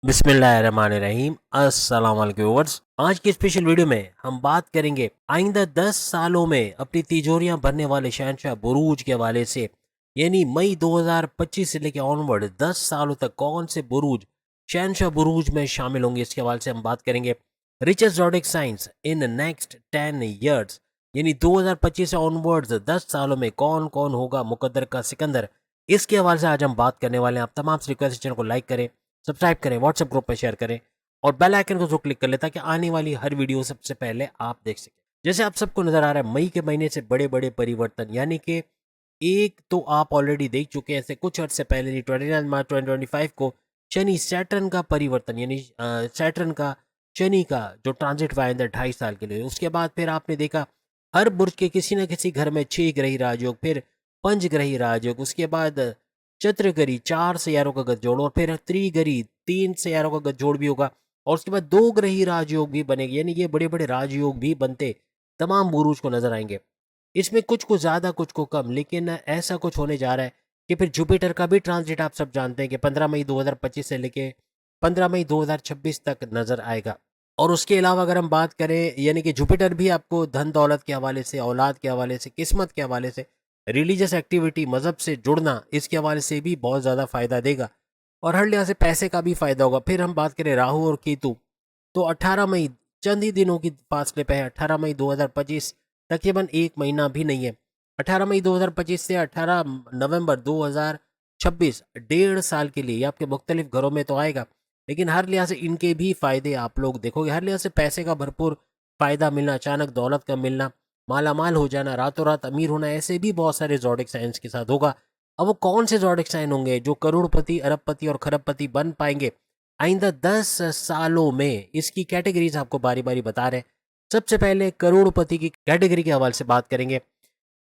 बिस्मिल्लाहिर्रहमानिर्रहीम। अस्सलाम वालेकुम व्यूअर्स। आज की स्पेशल वीडियो में हम बात करेंगे आइंदा 10 सालों में अपनी तिजोरियां भरने वाले शहनशाह बुरूज के हवाले से, यानी मई 2025 से लेकर ऑनवर्ड 10 सालों तक कौन से बुरूज शहनशाह बुरूज में शामिल होंगे, इसके हवाले से हम बात करेंगे। Richest zodiac science in next 10 years, यानी 2025 से ऑनवर्ड्स 10 सालों में कौन कौन होगा मुकद्दर का सिकंदर, इसके हवाले से आज हम बात करने वाले हैं। आप तमाम से रिक्वेस्ट चैनल को लाइक करें, सब्सक्राइब करें, व्हाट्सएप ग्रुप पर शेयर करें और बेल आइकन को जरूर क्लिक कर लें ताकि आने वाली हर वीडियो सबसे पहले आप देख सकें। जैसे आप सबको नजर आ रहा है, मई के महीने से बड़े बड़े परिवर्तन, यानी कि एक तो आप ऑलरेडी देख चुके हैं, ऐसे कुछ अर्से पहले 29 मार्च 2025 को शनि सैटर्न का परिवर्तन, यानी सैटर्न का शनि का जो ट्रांजिट हुआ अंदर 2.5 साल के लिए। उसके बाद फिर आपने देखा हर बुर्ज के किसी न किसी घर में 6 ग्रही राजयोग, फिर पंचग्रही राजयोग, उसके बाद चतुर्ग्रही 4 सैयारों का गठजोड़ और फिर त्रिग्रही 3 सैयारों का गठजोड़ भी होगा और उसके बाद 2 ग्रही राजयोग भी बनेंगे, यानी ये बड़े बड़े राजयोग भी बनते तमाम बुरूज को नजर आएंगे। इसमें कुछ को ज्यादा कुछ को कम, लेकिन ऐसा कुछ होने जा रहा है कि फिर जुपिटर का भी ट्रांजिट आप सब जानते हैं कि 15 मई 2025 से लेके 15 मई 2026 तक नजर आएगा। और उसके अलावा अगर हम बात करें, यानी कि जुपिटर भी आपको धन दौलत के हवाले से, औलाद के हवाले से, किस्मत के हवाले से, रिलीजियस एक्टिविटी, मजहब से जुड़ना, इसके हवाले से भी बहुत ज़्यादा फायदा देगा और हर लिहाज से पैसे का भी फायदा होगा। फिर हम बात करें राहु और केतु, तो 18 मई चंद ही दिनों की फासले पे है। 18 मई 2025 तकरीबन एक महीना भी नहीं है। 18 मई 2025 से 18 नवंबर 2026 1.5 साल के लिए आपके मुख्तलिफ घरों में तो आएगा, लेकिन हर लिहाज से इनके भी फायदे आप लोग देखोगे। हर लिहाज से पैसे का भरपूर फायदा मिलना, अचानक दौलत का मिलना, माला माल हो जाना, रातों रात अमीर होना, ऐसे भी बहुत सारे ज़ोडिक साइंस के साथ होगा। अब वो कौन से ज़ोडिक साइन होंगे जो करोड़पति, अरबपति और खरबपति बन पाएंगे आइंदा 10 सालों में, इसकी कैटेगरीज आपको बारी बारी बता रहे हैं। सबसे पहले करोड़पति की कैटेगरी के हवाले से बात करेंगे।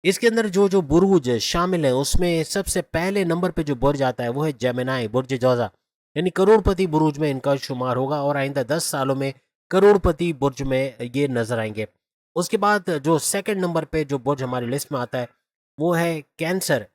इसके अंदर जो जो बुरूज शामिल है उसमें सबसे पहले नंबर पे जो बुर्ज आता है वो है जेमिनाई, बुर्ज जौजा, यानी करोड़पति बुरूज में इनका शुमार होगा और आइंदा 10 सालों में करोड़पति बुर्ज में ये नजर आएंगे। उसके बाद जो सेकंड नंबर पे जो बुर्ज हमारी लिस्ट में आता है वो है कैंसर।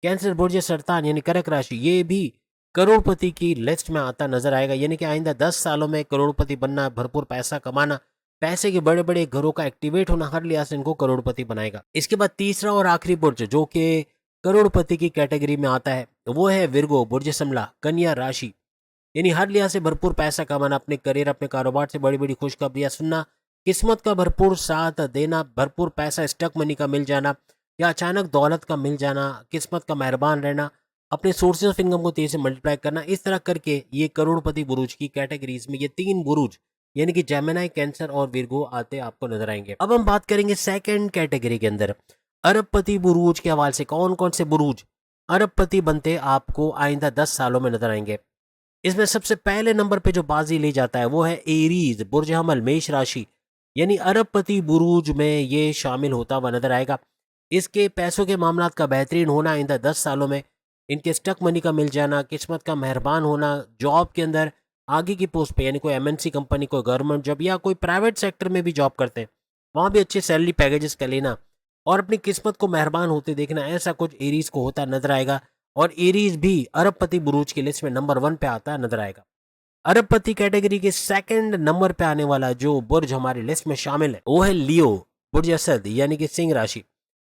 कैंसर बुर्ज सरतान यानी कर्क राशि, ये भी करोड़पति की लिस्ट में आता नजर आएगा, यानी कि आइंदा 10 सालों में करोड़पति बनना, भरपूर पैसा कमाना, पैसे के बड़े बड़े घरों का एक्टिवेट होना हर लिहाज से इनको करोड़पति बनाएगा। इसके बाद तीसरा और आखिरी बुर्ज जो कि करोड़पति की कैटेगरी में आता है वो है विर्गो, बुर्ज समला, कन्या राशि, यानी हर लिहाज से भरपूर पैसा कमाना, अपने करियर, अपने कारोबार से बड़ी बड़ी खुशखबरियां सुनना, किस्मत का भरपूर साथ देना, भरपूर पैसा स्टक मनी का मिल जाना या अचानक दौलत का मिल जाना, किस्मत का मेहरबान रहना, अपने सोर्सेज ऑफ इनकम को तेजी से मल्टीप्लाई करना, इस तरह करके ये करोड़पति बुरूज की कैटेगरीज में ये 3 बुरूज यानी कि जेमिनाई, कैंसर और विर्गो आते आपको नजर आएंगे। अब हम बात करेंगे सेकंड कैटेगरी के अंदर अरबपति बुरूज के हवाले से, कौन कौन से बुरूज अरबपति बनते आपको आइंदा 10 सालों में नजर आएंगे। इसमें सबसे पहले नंबर पे जो बाजी ले जाता है वो है एरीज, बुर्ज हमल, मेष राशि, यानी अरबपति बुरूज में ये शामिल होता हुआ नजर आएगा। इसके पैसों के मामलात का बेहतरीन होना, आइंदा 10 सालों में इनके स्टक मनी का मिल जाना, किस्मत का मेहरबान होना, जॉब के अंदर आगे की पोस्ट पे, यानी कोई एमएनसी कंपनी, कोई गवर्नमेंट जॉब या कोई प्राइवेट सेक्टर में भी जॉब करते हैं वहाँ भी अच्छे सैलरी पैकेजेस का लेना और अपनी किस्मत को मेहरबान होते देखना, ऐसा कुछ एरीज को होता नजर आएगा। और एरीज भी अरबपति बुरूज की लिस्ट में नंबर 1 पे आता नजर आएगा। अरबपति कैटेगरी के सेकंड नंबर पे आने वाला जो बुर्ज हमारी लिस्ट में शामिल है वो है लियो, बुर्ज असद, यानी कि सिंह राशि।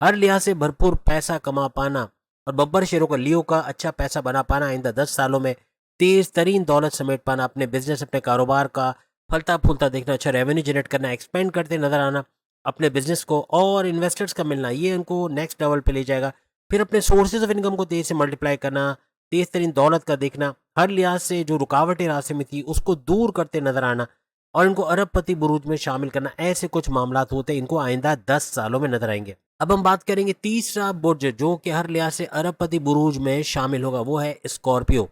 हर लिहाज से भरपूर पैसा कमा पाना और बब्बर शेरों का, लियो का अच्छा पैसा बना पाना, आइंदा 10 सालों में तेज तरीन दौलत समेट पाना, अपने बिजनेस, अपने कारोबार का फलता फूलता देखना, अच्छा रेवेन्यू जनरेट करना, एक्सपेंड करते नजर आना, अपने बिजनेस को और इन्वेस्टर्स का मिलना, ये उनको नेक्स्ट लेवल पे ले जाएगा। फिर अपने सोर्सेज ऑफ इनकम को तेज से मल्टीप्लाई करना, तेज तरीन दौलत का देखना, हर लिहाज से जो रुकावटें रास्ते में थी उसको दूर करते नजर आना और इनको अरबपति बुरूज में शामिल करना, ऐसे कुछ मामला होते इनको आइंदा 10 सालों में नजर आएंगे। अब हम बात करेंगे तीसरा बुर्ज जो कि हर लिहाज से अरबपति बुरूज में शामिल होगा, वो है स्कॉर्पियो।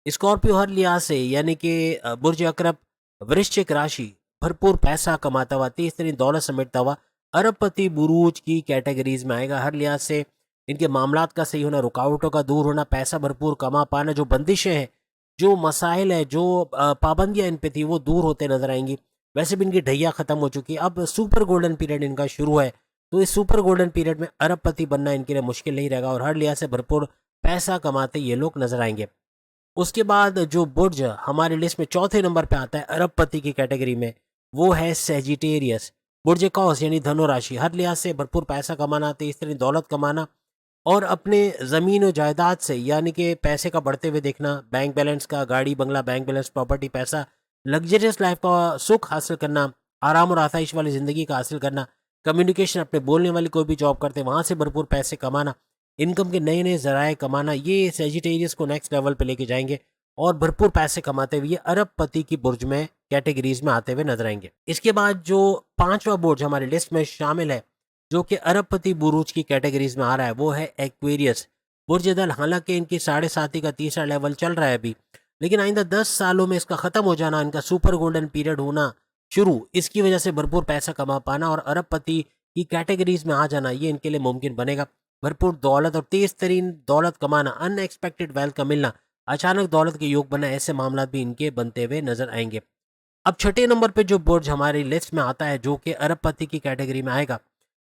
स्कॉर्पियो हर लिहाज से, यानी कि बुर्ज अकरब, वृश्चिक राशि, भरपूर पैसा कमाता हुआ, तेज तरीन दौलत समेटता हुआ अरबपति बुरूज की कैटेगरीज में आएगा। हर लिहाज से इनके मामलात का सही होना, रुकावटों का दूर होना, पैसा भरपूर कमा पाना, जो बंदिशें हैं, जो मसाइल है, जो पाबंदियां इन पे थी वो दूर होते नजर आएंगी। वैसे भी इनकी ढैया खत्म हो चुकी है, अब सुपर गोल्डन पीरियड इनका शुरू है, तो इस सुपर गोल्डन पीरियड में अरबपति बनना इनके लिए मुश्किल नहीं रहेगा और हर लिहाज से भरपूर पैसा कमाते ये लोग नजर आएंगे। उसके बाद जो बुर्ज हमारी लिस्ट में चौथे नंबर पे आता है अरबपति की कैटेगरी में, वो है सेजिटेरियस। बुर्ज कौस यानी धनु राशि, हर लिहाज से भरपूर पैसा कमाना, तेज तरीन दौलत कमाना और अपने ज़मीन और जायदाद से यानी कि पैसे का बढ़ते हुए देखना, बैंक बैलेंस का, गाड़ी बंगला, बैंक बैलेंस, प्रॉपर्टी, पैसा, लग्जरियस लाइफ का सुख हासिल करना, आराम और आसाइश वाली ज़िंदगी का हासिल करना, कम्युनिकेशन, अपने बोलने वाली कोई भी जॉब करते वहाँ से भरपूर पैसे कमाना, इनकम के नए नए ज़राए कमाना, ये सेजिटेरियस को नेक्स्ट लेवल पे लेके जाएंगे और भरपूर पैसे कमाते हुए अरबपति की बुर्ज में कैटेगरीज में आते हुए नजर आएंगे। इसके बाद जो पांचवा बुर्ज हमारी लिस्ट में शामिल है जो कि अरबपति बुरुज की कैटेगरीज में आ रहा है, वो है एक्वेरियस बुर्ज दल। हालांकि इनकी 7.5 का तीसरा लेवल चल रहा है अभी, लेकिन आइंदा 10 सालों में इसका खत्म हो जाना, इनका सुपर गोल्डन पीरियड होना शुरू, इसकी वजह से भरपूर पैसा कमा पाना और अरबपति की कैटेगरीज में आ जाना, ये इनके लिए मुमकिन बनेगा। भरपूर दौलत और तेज तरीन दौलत कमाना, अनएक्सपेक्टेड वेल्थ का मिलना, अचानक दौलत के योग बनना, ऐसे मामला भी इनके बनते हुए नजर आएंगे। अब छठे नंबर पे जो बुर्ज हमारी लिस्ट में आता है जो कि अरबपति की कैटेगरी में आएगा,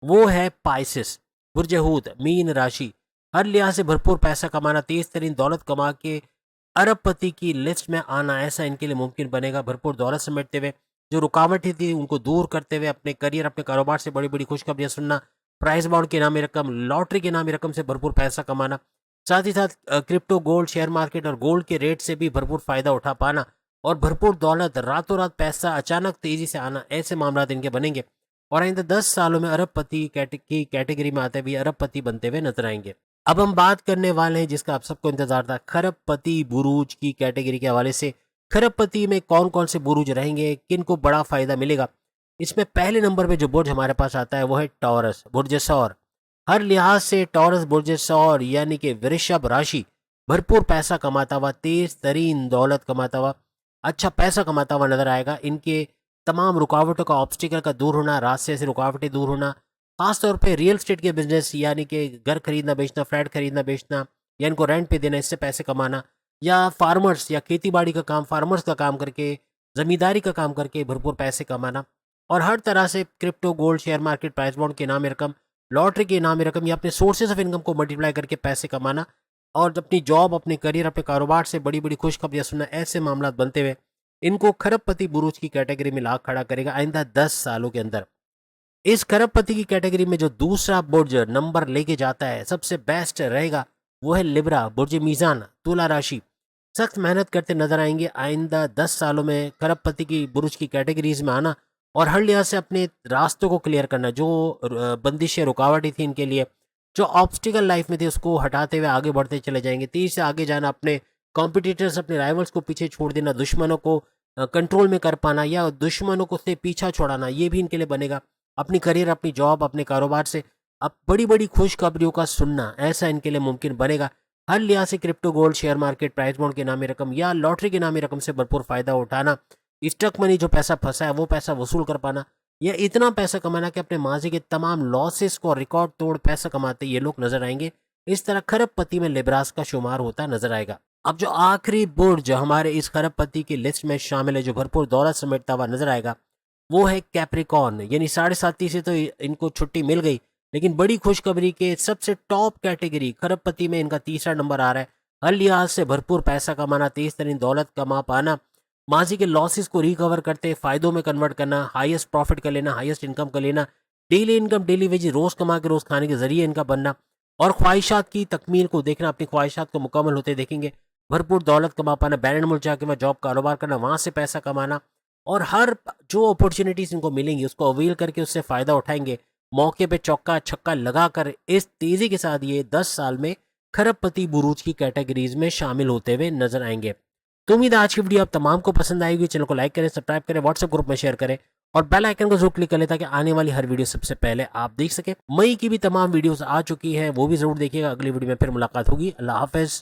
वो है पाइसिस बुर्ज हूत, मीन राशि। हर लिहाज से भरपूर पैसा कमाना, तेज तरीन दौलत कमा के अरबपति की लिस्ट में आना, ऐसा इनके लिए मुमकिन बनेगा। भरपूर दौलत समेटते हुए जो रुकावटें थी उनको दूर करते हुए अपने करियर, अपने कारोबार से बड़ी बड़ी खुशखबरियां सुनना, प्राइज बॉन्ड के नामी रकम, लॉटरी के नामी रकम से भरपूर पैसा कमाना, साथ ही साथ क्रिप्टो, गोल्ड, शेयर मार्केट और गोल्ड के रेट से भी भरपूर फायदा उठा पाना और भरपूर दौलत, रातों रात पैसा अचानक तेजी से आना, ऐसे मामला इनके बनेंगे और आइंदा 10 सालों में अरबपति की कैटेगरी में आते हुए अरबपति बनते हुए नजर आएंगे। अब हम बात करने वाले हैं जिसका आप सबको इंतजार था, खरबपति बुरूज की कैटेगरी के हवाले से। खरबपति में कौन कौन से बुरूज रहेंगे, किन को बड़ा फायदा मिलेगा। इसमें पहले नंबर पे जो बुर्ज हमारे पास आता है वो है टॉरस बुर्ज सौर। हर लिहाज से टॉरस बुर्ज सौर यानी कि वृषभ राशि भरपूर पैसा कमाता हुआ, तेज तरीन दौलत कमाता हुआ, अच्छा पैसा कमाता हुआ नजर आएगा। इनके तमाम रुकावटों का, ऑब्स्टिकल का दूर होना, रास्ते से रुकावटें दूर होना, खासतौर पे रियल स्टेट के बिजनेस यानी कि घर खरीदना बेचना, फ्लैट खरीदना बेचना या इनको रेंट पे देना, इससे पैसे कमाना, या फार्मर्स या खेती बाड़ी का काम, फार्मर्स का काम करके, जमींदारी का काम करके भरपूर पैसे कमाना और हर तरह से crypto, gold, share market, price bond के नाम रकम, लॉटरी के नाम रकम या अपने सोर्सेज ऑफ इनकम को मल्टीप्लाई करके पैसे कमाना और अपनी जॉब, अपने करियर, अपने कारोबार से बड़ी बड़ी खुशखबरियां सुनना, ऐसे मामला बनते हुए इनको खरबपति बुरुज की कैटेगरी में ला खड़ा करेगा आइंदा 10 सालों के अंदर। इस खरबपति की कैटेगरी में जो दूसरा बुर्ज नंबर लेके जाता है, सबसे बेस्ट रहेगा, वो है लिब्रा बुर्ज मीजान, तुला राशि। सख्त मेहनत करते नजर आएंगे आइंदा 10 सालों में खरबपति की बुरुज की कैटेगरीज में आना और हर लिहाज से अपने रास्तों को क्लियर करना, जो बंदिशें, रुकावटें थी इनके लिए, जो ऑब्स्टिकल लाइफ में थे, उसको हटाते हुए आगे बढ़ते चले जाएंगे, तेज से आगे जाना, अपने कॉम्पिटिटर्स, अपने राइवल्स को पीछे छोड़ देना, दुश्मनों को कंट्रोल में कर पाना या दुश्मनों को से पीछा छोड़ाना, ये भी इनके लिए बनेगा। अपनी करियर, अपनी जॉब, अपने कारोबार से अब बड़ी बड़ी खुशखबरियों का सुनना, ऐसा इनके लिए मुमकिन बनेगा। हर लिहाज से crypto, gold, share market, price bond के नामी रकम या लॉटरी के नामी रकम से भरपूर फायदा उठाना, स्टक मनी जो पैसा फंसा है वो पैसा वसूल कर पाना या इतना पैसा कमाना कि अपने माजी के तमाम लॉसेस को रिकॉर्ड तोड़ पैसा कमाते ये लोग नजर आएंगे। इस तरह खरबपति में लिब्रास का शुमार होता नजर आएगा। अब जो आखिरी बुर्ज हमारे इस खरबपति की लिस्ट में शामिल है, जो भरपूर दौलत समेटता हुआ नजर आएगा, वो है कैप्रिकॉर्न। यानी 7.5 से तो इनको छुट्टी मिल गई, लेकिन बड़ी खुशखबरी के सबसे टॉप कैटेगरी खरबपति में इनका तीसरा नंबर आ रहा है। हर लिहाज से भरपूर पैसा कमाना, तेज तरीन दौलत कमा पाना, माजी के लॉसेस को रिकवर करते फायदों में कन्वर्ट करना, हाईएस्ट प्रॉफिट कर लेना, हाईएस्ट इनकम कर लेना, डेली इनकम, डेली वेज रोज कमा के रोज खाने के जरिए इनका बनना और ख्वाहिशात की तकमील को देखना, अपनी ख्वाहिशात को मुकम्मल होते देखेंगे, भरपूर दौलत कमा पाना, बैरन मुल्क जाके मैं जॉब कारोबार करना, वहाँ से पैसा कमाना और हर जो अपॉर्चुनिटीज इनको मिलेंगी उसको अवेल करके उससे फ़ायदा उठाएंगे, मौके पे चौका छक्का लगाकर इस तेज़ी के साथ ये 10 साल में खरबपति बुरूज की कैटेगरीज में शामिल होते हुए नजर आएंगे। तो उम्मीद है आज की वीडियो आप तमाम को पसंद आएगी। चैनल को लाइक करें, सब्सक्राइब करें, व्हाट्सएप ग्रुप में शेयर करें और बेल आइकन को जरूर क्लिक कर लें ताकि आने वाली हर वीडियो सबसे पहले आप देख सकें। मई की भी तमाम वीडियोस आ चुकी हैं, वो भी जरूर देखिएगा। अगली वीडियो में फिर मुलाकात होगी। अल्लाह हाफिज़।